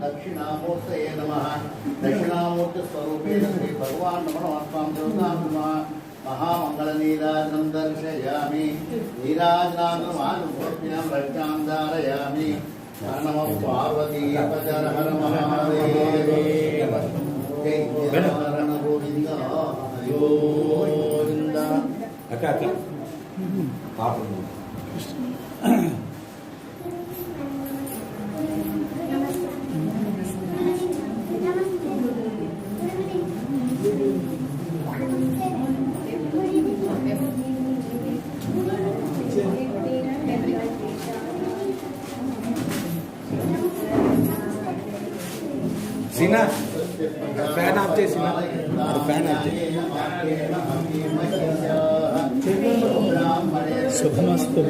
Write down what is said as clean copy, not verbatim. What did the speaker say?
दक्षिणामूर्तये नमः। दक्षिणामूर्तिस्वरूपेण श्री भगवान् नमः महामंगलनीराजनं दर्शयामि। नीराजनान्तमानुभूत्यां रक्षां धारयामि। नमः पार्वती पचर हर महादेव। जय हरण गोविंद गोविंद। अक्का सीना फैन आप सीना फैन आप शुभमस्तु।